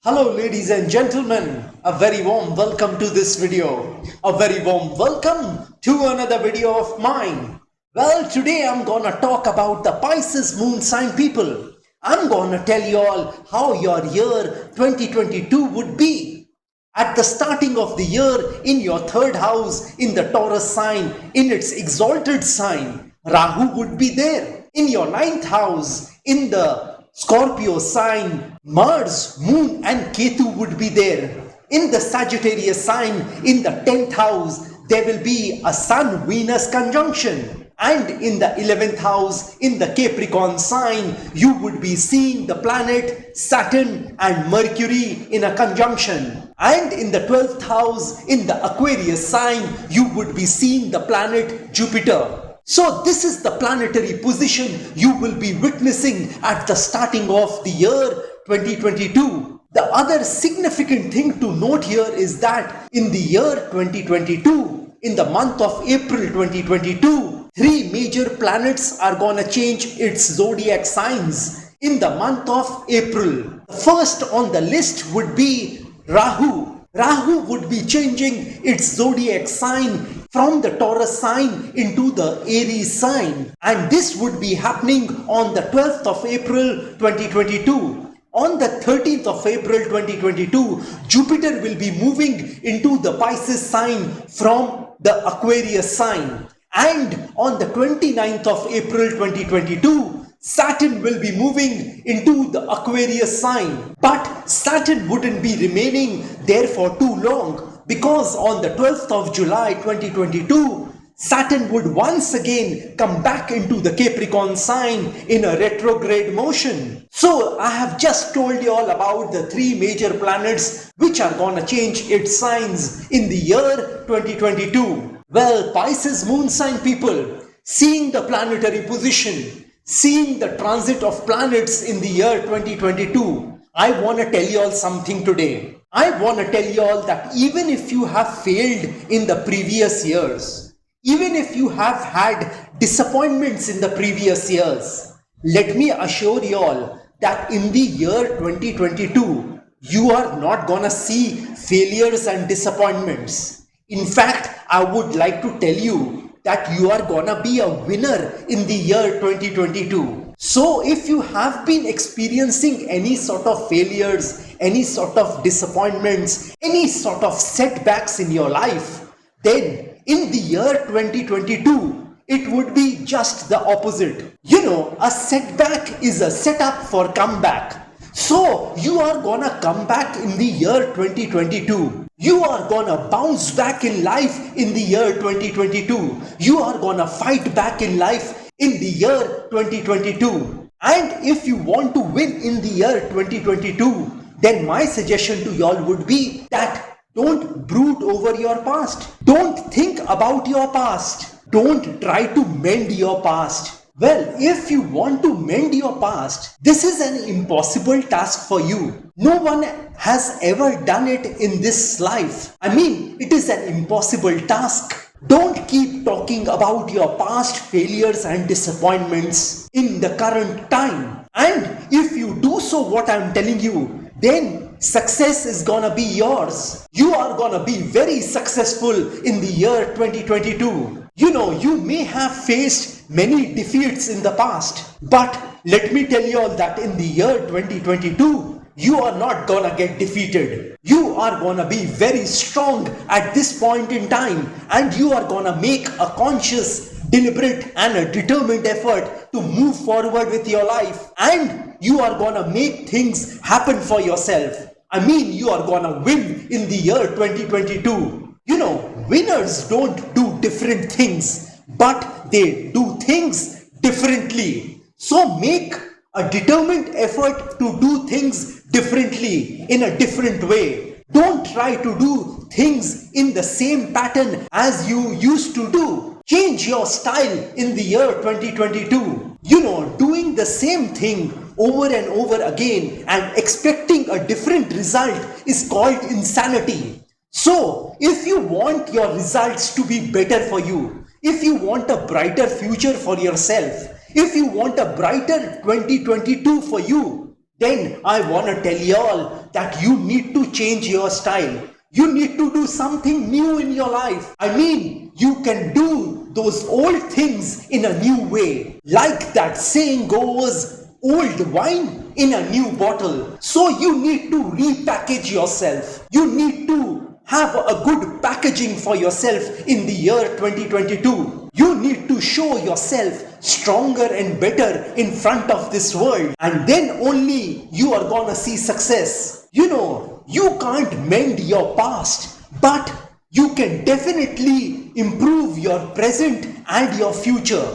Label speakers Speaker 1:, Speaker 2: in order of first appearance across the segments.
Speaker 1: Hello ladies and gentlemen, a very warm welcome to this video. A very warm welcome to another video of mine. Well, today I'm gonna talk about the Pisces moon sign people. I'm gonna tell you all how your year 2022 would be. At the starting of the year, in your third house, in the Taurus sign, in its exalted sign, Rahu would be there. In your ninth house, in the Scorpio sign, Mars, Moon and Ketu would be there. In the Sagittarius sign, in the 10th house, there will be a Sun-Venus conjunction. And in the 11th house, in the Capricorn sign, you would be seeing the planet Saturn and Mercury in a conjunction. And in the 12th house, in the Aquarius sign, you would be seeing the planet Jupiter. So this is the planetary position you will be witnessing at the starting of the year 2022. The other significant thing to note here is that in the year 2022, in the month of April 2022, three major planets are gonna change its zodiac signs in the month of April. The first on the list would be Rahu. Rahu would be changing its zodiac sign from the Taurus sign into the Aries sign, and this would be happening on the 12th of April 2022. On the 13th of April 2022, Jupiter will be moving into the Pisces sign from the Aquarius sign, and on the 29th of April 2022, Saturn will be moving into the Aquarius sign. But Saturn wouldn't be remaining there for too long, because on the 12th of July 2022, Saturn would once again come back into the Capricorn sign in a retrograde motion. So I have just told you all about the three major planets which are gonna change its signs in the year 2022. Well, Pisces moon sign people, seeing the planetary position, seeing the transit of planets in the year 2022, I want to tell you all something today. I want to tell you all that even if you have failed in the previous years, even if you have had disappointments in the previous years, let me assure you all that in the year 2022, you are not gonna see failures and disappointments. In fact, I would like to tell you that you are gonna be a winner in the year 2022. So if you have been experiencing any sort of failures, any sort of disappointments, any sort of setbacks in your life, then in the year 2022, it would be just the opposite. You know, a setback is a setup for comeback. So you are gonna come back in the year 2022. You are gonna bounce back in life in the year 2022. You are gonna fight back in life in the year 2022. And if you want to win in the year 2022, then my suggestion to y'all would be that don't brood over your past. Don't think about your past. Don't try to mend your past. Well, if you want to mend your past, this is an impossible task for you. No one has ever done it in this life. I mean, it is an impossible task. Don't keep talking about your past failures and disappointments in the current time. And if you do so what I'm telling you, then success is gonna be yours. You are gonna be very successful in the year 2022. You know, you may have faced many defeats in the past, but let me tell you all that in the year 2022, you are not gonna get defeated. You are gonna be very strong at this point in time, and you are gonna make a conscious, deliberate and a determined effort to move forward with your life, and you are gonna make things happen for yourself. I mean, you are gonna win in the year 2022. You know, winners don't do different things, but they do things differently. So make a determined effort to do things differently, in a different way. Don't try to do things in the same pattern as you used to do. Change your style in the year 2022. You know, doing the same thing over and over again and expecting a different result is called insanity. So, if you want your results to be better for you, if you want a brighter future for yourself, if you want a brighter 2022 for you, then I want to tell y'all that you need to change your style. You need to do something new in your life. I mean, you can do those old things in a new way. Like that saying goes, old wine in a new bottle. So you need to repackage yourself. You need to have a good packaging for yourself in the year 2022. You need to show yourself stronger and better in front of this world, and then only you are gonna see success. You know, you can't mend your past, but you can definitely improve your present and your future.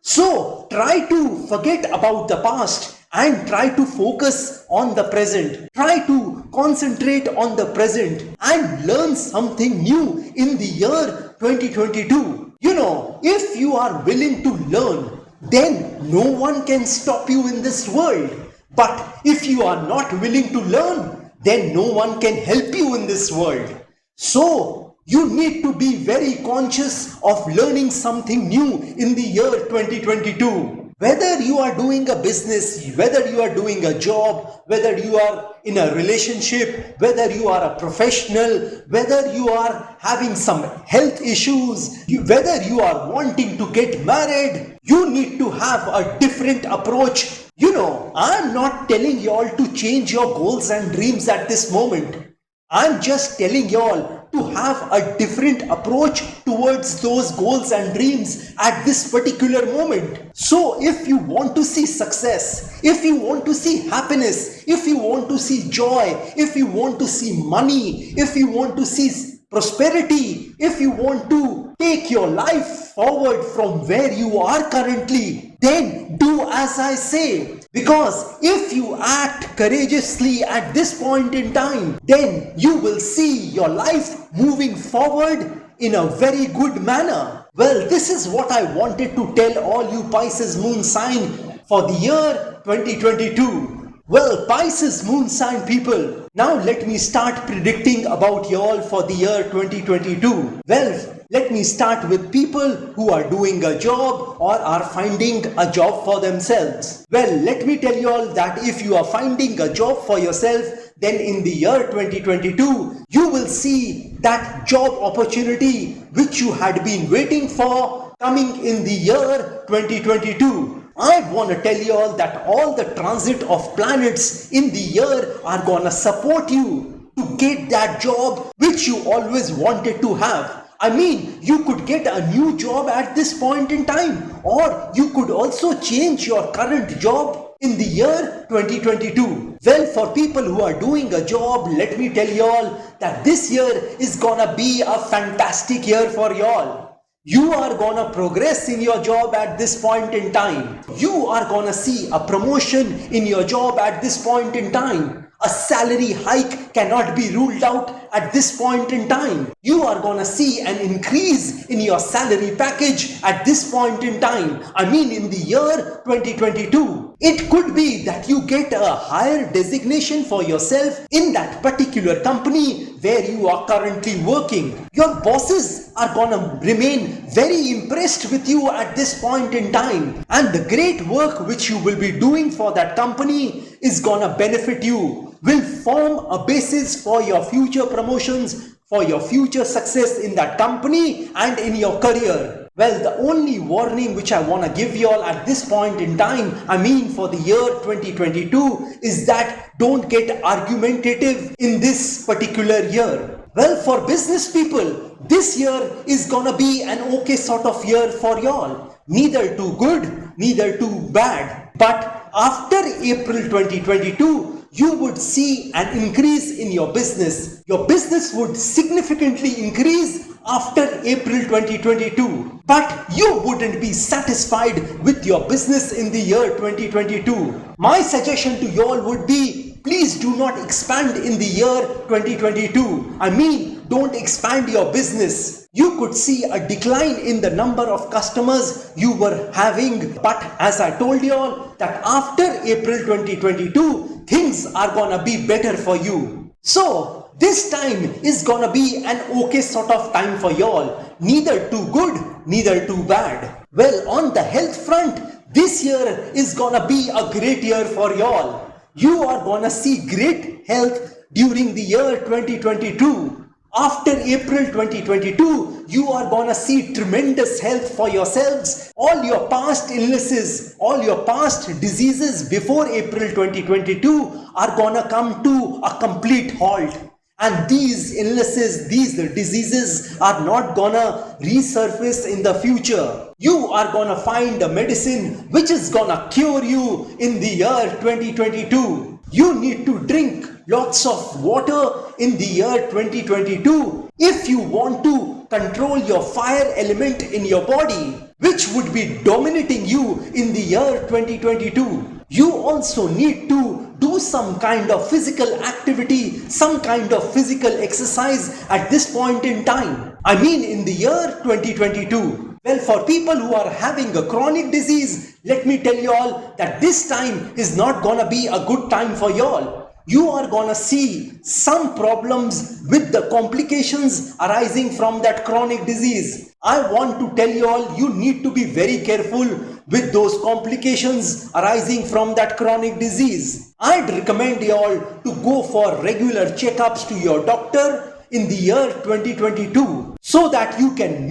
Speaker 1: So try to forget about the past and try to focus on the present. Try to concentrate on the present and learn something new in the year 2022. You know, if you are willing to learn, then no one can stop you in this world. But if you are not willing to learn, then no one can help you in this world. So you need to be very conscious of learning something new in the year 2022. Whether you are doing a business, whether you are doing a job, whether you are in a relationship, whether you are a professional, whether you are having some health issues, whether you are wanting to get married, you need to have a different approach. You know, I'm not telling y'all to change your goals and dreams at this moment. I'm just telling y'all to have a different approach towards those goals and dreams at this particular moment. So if you want to see success, if you want to see happiness, if you want to see joy, if you want to see money, if you want to see prosperity, if you want to take your life forward from where you are currently, then do as I say. Because if you act courageously at this point in time, then you will see your life moving forward in a very good manner. Well, this is what I wanted to tell all you Pisces moon sign for the year 2022. Well, Pisces moon sign people, now let me start predicting about y'all for the year 2022. Well, let me start with people who are doing a job or are finding a job for themselves. Well, let me tell you all that if you are finding a job for yourself, then in the year 2022, you will see that job opportunity which you had been waiting for coming in the year 2022. I want to tell you all that all the transit of planets in the year are gonna support you to get that job which you always wanted to have. I mean, you could get a new job at this point in time, or you could also change your current job in the year 2022. Well, for people who are doing a job, let me tell y'all that this year is gonna be a fantastic year for y'all. You are gonna progress in your job at this point in time. You are gonna see a promotion in your job at this point in time. A salary hike cannot be ruled out at this point in time. You are gonna see an increase in your salary package at this point in time. I mean, in the year 2022. It could be that you get a higher designation for yourself in that particular company where you are currently working. Your bosses are gonna remain very impressed with you at this point in time, and the great work which you will be doing for that company is gonna benefit you, will form a basis for your future promotions, for your future success in that company and in your career. Well, the only warning which I want to give you all at this point in time, I mean for the year 2022, is that don't get argumentative in this particular year. Well, for business people, this year is gonna be an okay sort of year for y'all. Neither too good, neither too bad. But after April 2022, you would see an increase in your business. Your business would significantly increase after April 2022. But you wouldn't be satisfied with your business in the year 2022. My suggestion to you all would be, please do not expand in the year 2022. I mean, don't expand your business. You could see a decline in the number of customers you were having. But as I told you all, that after April 2022, things are gonna be better for you. So this time is gonna be an okay sort of time for y'all. Neither too good, neither too bad. Well, on the health front, this year is gonna be a great year for y'all. You are gonna see great health during the year 2022. After April 2022, you are gonna see tremendous health for yourselves. All your past illnesses, all your past diseases before April 2022 are gonna come to a complete halt. And these illnesses, these diseases are not gonna resurface in the future. You are gonna find a medicine which is gonna cure you in the year 2022. You need to drink lots of water in the year 2022 if you want to control your fire element in your body, which would be dominating you in the year 2022. You also need to do some kind of physical activity, some kind of physical exercise at this point in time. I mean in the year 2022. Well, for people who are having a chronic disease, let me tell you all that this time is not gonna be a good time for y'all. You are gonna see some problems with the complications arising from that chronic disease. I want to tell you all, you need to be very careful with those complications arising from that chronic disease. I'd recommend you all to go for regular checkups to your doctor in the year 2022 so that you can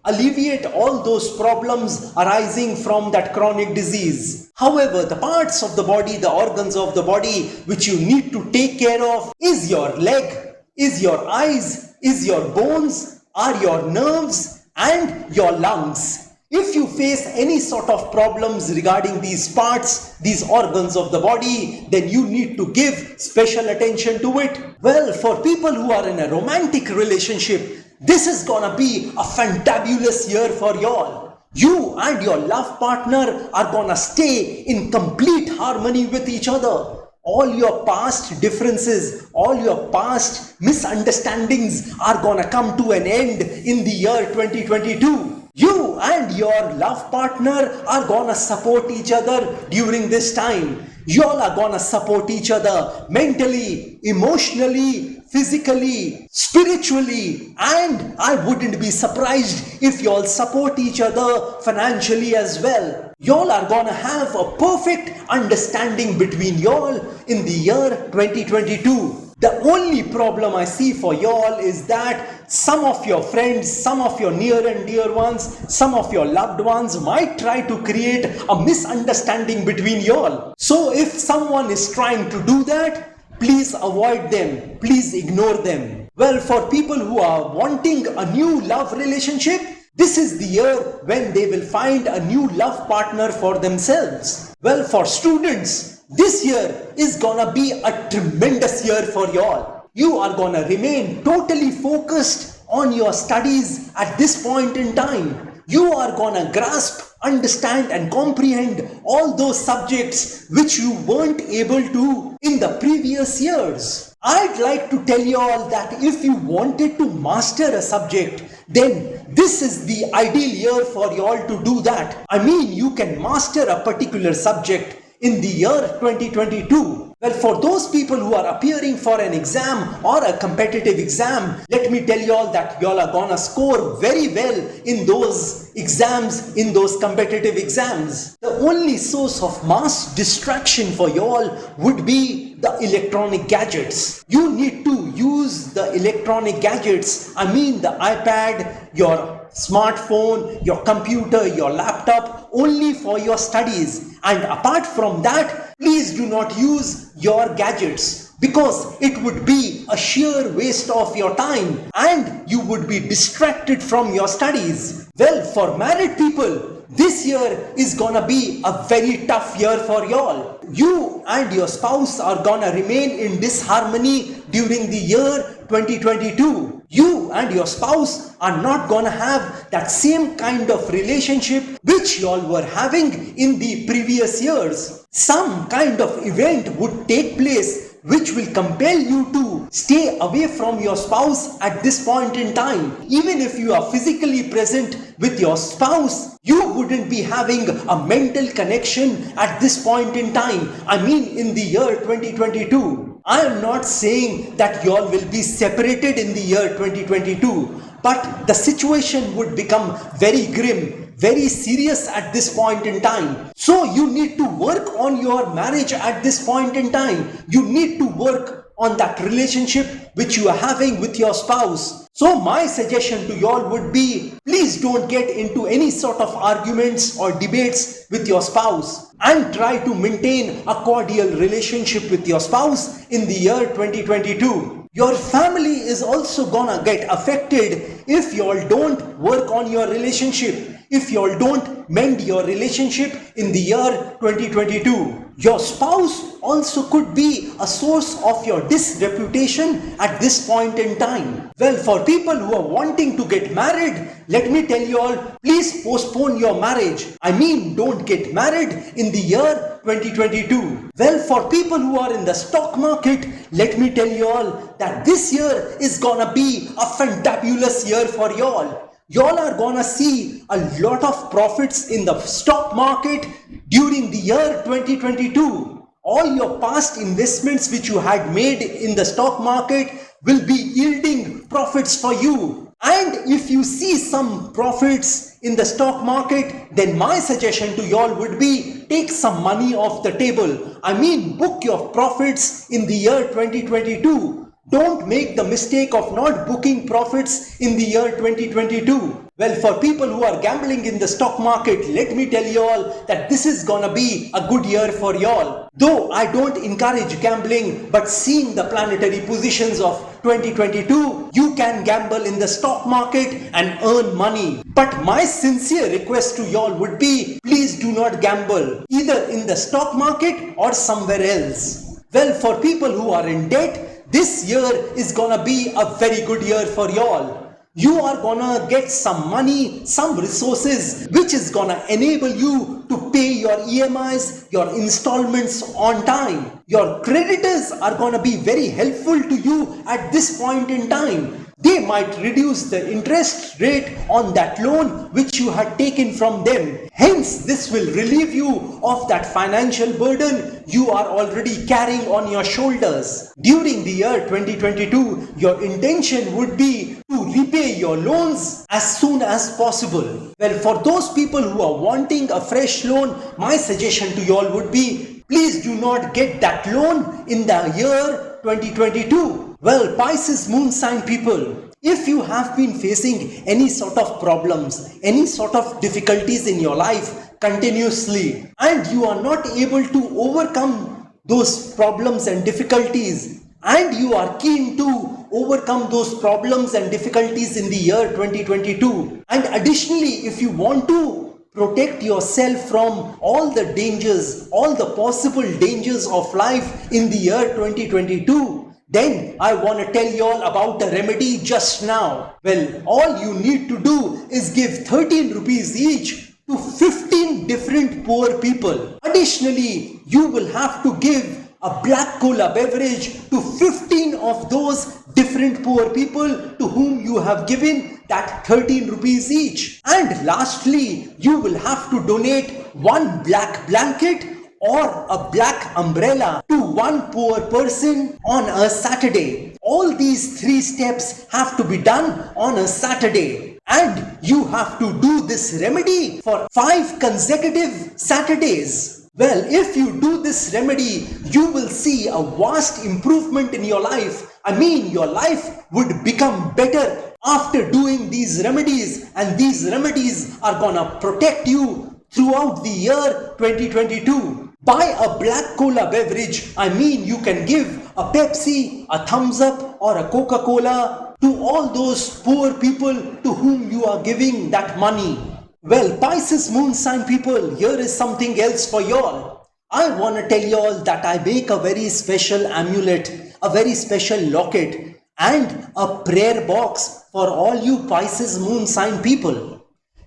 Speaker 1: alleviate all those problems arising from that chronic disease. However, the parts of the body, the organs of the body which you need to take care of is your leg, is your eyes, is your bones, are your nerves and your lungs. If you face any sort of problems regarding these parts, these organs of the body, then you need to give special attention to it. Well, for people who are in a romantic relationship, this is gonna be a fantabulous year for y'all. You and your love partner are gonna stay in complete harmony with each other. All your past differences, all your past misunderstandings are gonna come to an end in the year 2022. You and your love partner are gonna support each other during this time. Y'all are gonna support each other mentally, emotionally, physically, spiritually, and I wouldn't be surprised if y'all support each other financially as well. Y'all are gonna have a perfect understanding between y'all in the year 2022. The only problem I see for y'all is that some of your friends, some of your near and dear ones, some of your loved ones might try to create a misunderstanding between y'all. So if someone is trying to do that, please avoid them, please ignore them. Well, for people who are wanting a new love relationship, this is the year when they will find a new love partner for themselves. Well, for students, this year is gonna be a tremendous year for y'all. You are gonna remain totally focused on your studies at this point in time. You are gonna grasp, understand and comprehend all those subjects which you weren't able to in the previous years. I'd like to tell you all that if you wanted to master a subject, then this is the ideal year for you all to do that. I mean, you can master a particular subject in the year 2022. Well, for those people who are appearing for an exam or a competitive exam, let me tell you all that y'all are gonna score very well in those exams, in those competitive exams. The only source of mass distraction for y'all would be the electronic gadgets. You need to use the electronic gadgets, I mean the iPad, your smartphone, your computer, your laptop, only for your studies. And apart from that, please do not use your gadgets because it would be a sheer waste of your time and you would be distracted from your studies. Well, for married people, this year is gonna be a very tough year for y'all. You and your spouse are gonna remain in disharmony during the year 2022. You and your spouse are not gonna have that same kind of relationship which y'all were having in the previous years. Some kind of event would take place which will compel you to stay away from your spouse at this point in time. Even if you are physically present with your spouse, you wouldn't be having a mental connection at this point in time. I mean in the year 2022. I am not saying that y'all will be separated in the year 2022, but the situation would become very grim, very serious at this point in time. So you need to work on your marriage at this point in time. You need to work on that relationship which you are having with your spouse. So my suggestion to y'all would be, please don't get into any sort of arguments or debates with your spouse, and try to maintain a cordial relationship with your spouse in the year 2022. Your family is also gonna get affected if y'all don't work on your relationship, if y'all don't mend your relationship in the year 2022. Your spouse also could be a source of your disreputation at this point in time. Well, for people who are wanting to get married, let me tell you all, please postpone your marriage. I mean, don't get married in the year 2022. Well, for people who are in the stock market, let me tell you all that this year is gonna be a fantabulous year for y'all. Y'all are gonna see a lot of profits in the stock market during the year 2022. All your past investments which you had made in the stock market will be yielding profits for you. And if you see some profits in the stock market, then my suggestion to y'all would be, take some money off the table. I mean, book your profits in the year 2022. Don't make the mistake of not booking profits in the year 2022. Well, for people who are gambling in the stock market, let me tell you all that this is gonna be a good year for y'all. Though I don't encourage gambling, but seeing the planetary positions of 2022, you can gamble in the stock market and earn money. But my sincere request to y'all would be, please do not gamble, either in the stock market or somewhere else. Well, for people who are in debt, this year is gonna be a very good year for y'all. You are gonna get some money, some resources, which is gonna enable you to pay your EMIs, your installments on time. Your creditors are gonna be very helpful to you at this point in time. They might reduce the interest rate on that loan which you had taken from them. Hence, this will relieve you of that financial burden you are already carrying on your shoulders. During the year 2022, your intention would be to repay your loans as soon as possible. Well, for those people who are wanting a fresh loan, my suggestion to you all would be, please do not get that loan in the year 2022. Well, Pisces moon sign people, if you have been facing any sort of problems, any sort of difficulties in your life continuously, and you are not able to overcome those problems and difficulties, and you are keen to overcome those problems and difficulties in the year 2022, and additionally, if you want to protect yourself from all the dangers, all the possible dangers of life in the year 2022, then I want to tell you all about a remedy just now. Well, all you need to do is give 13 rupees each to 15 different poor people. Additionally, you will have to give a black cola beverage to 15 of those different poor people to whom you have given that 13 rupees each. And lastly, you will have to donate one black blanket or a black umbrella to one poor person on a Saturday. All these 3 steps have to be done on a Saturday. And you have to do this remedy for 5 consecutive Saturdays. Well, if you do this remedy, you will see a vast improvement in your life. I mean, your life would become better after doing these remedies, and these remedies are gonna protect you throughout the year 2022. Buy a black cola beverage. I mean, you can give a Pepsi, a Thumbs Up, or a Coca-Cola to all those poor people to whom you are giving that money. Well, Pisces moon sign people, here is something else for y'all. I want to tell y'all that I make a very special amulet, a very special locket, and a prayer box for all you Pisces moon sign people.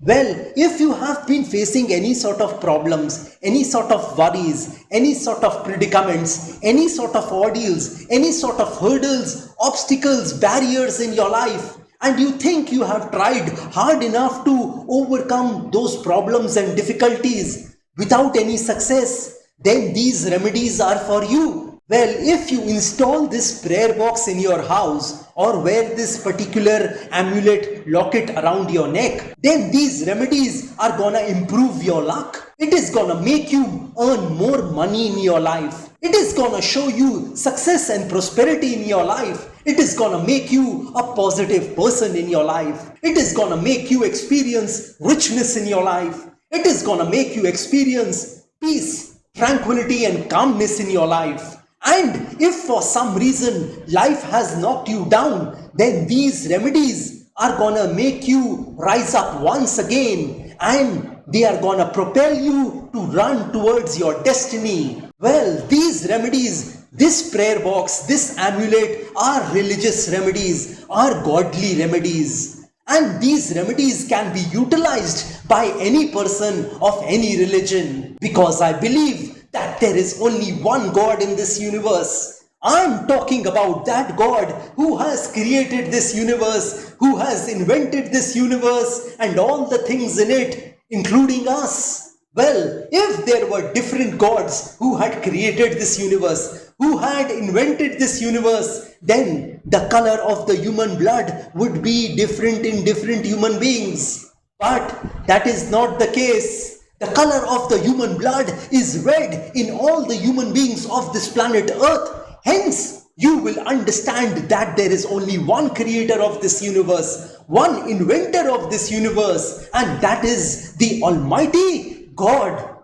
Speaker 1: Well, if you have been facing any sort of problems, any sort of worries, any sort of predicaments, any sort of ordeals, any sort of hurdles, obstacles, barriers in your life, and you think you have tried hard enough to overcome those problems and difficulties without any success, then these remedies are for you. Well, if you install this prayer box in your house or wear this particular amulet locket around your neck, then these remedies are gonna improve your luck. It is gonna make you earn more money in your life. It is gonna show you success and prosperity in your life. It is gonna make you a positive person in your life. It is gonna make you experience richness in your life. It is gonna make you experience peace, tranquility, and calmness in your life. And if for some reason life has knocked you down, then these remedies are gonna make you rise up once again, and they are gonna propel you to run towards your destiny. Well, these remedies, this prayer box, this amulet are religious remedies, are godly remedies. And these remedies can be utilized by any person of any religion, because I believe that there is only one God in this universe. I'm talking about that God who has created this universe, who has invented this universe and all the things in it, including us. Well, if there were different gods who had created this universe, who had invented this universe, then the color of the human blood would be different in different human beings. But that is not the case. The color of the human blood is red in all the human beings of this planet Earth. Hence, you will understand that there is only one creator of this universe, one inventor of this universe, and that is the Almighty God.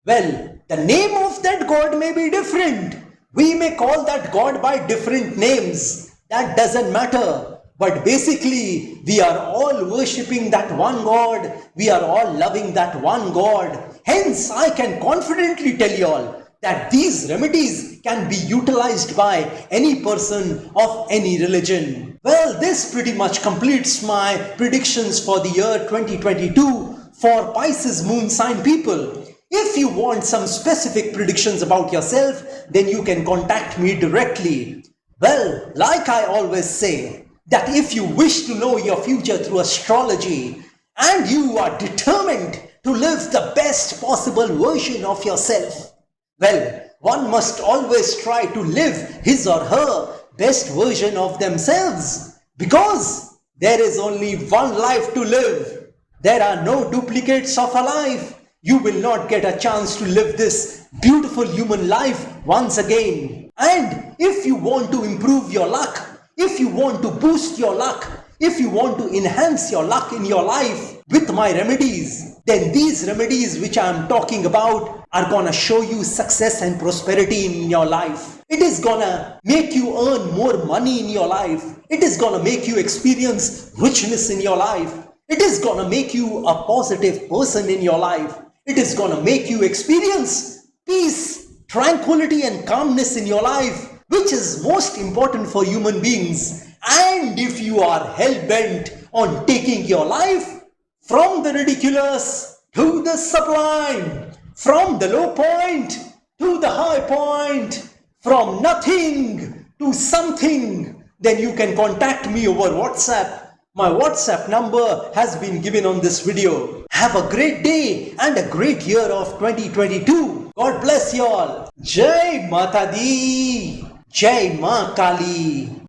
Speaker 1: Well, the name of that God may be different. We may call that God by different names. That doesn't matter. But basically, we are all worshipping that one God. We are all loving that one God. Hence, I can confidently tell you all that these remedies can be utilized by any person of any religion. Well, this pretty much completes my predictions for the year 2022 for Pisces moon sign people. If you want some specific predictions about yourself, then you can contact me directly. Well, like I always say, that if you wish to know your future through astrology and you are determined to live the best possible version of yourself, well, one must always try to live his or her best version of themselves, because there is only one life to live. There are no duplicates of a life. You will not get a chance to live this beautiful human life once again. And if you want to improve your luck, if you want to boost your luck, if you want to enhance your luck in your life with my remedies, then these remedies which I am talking about are gonna show you success and prosperity in your life. It is gonna make you earn more money in your life. It is gonna make you experience richness in your life. It is gonna make you a positive person in your life. It is gonna make you experience peace, tranquility, and calmness in your life, which is most important for human beings. And if you are hell-bent on taking your life from the ridiculous to the sublime, from the low point to the high point, from nothing to something, then you can contact me over WhatsApp. My WhatsApp number has been given on this video. Have a great day and a great year of 2022. God bless you all. Jai Mata Di. Jai Ma Kali.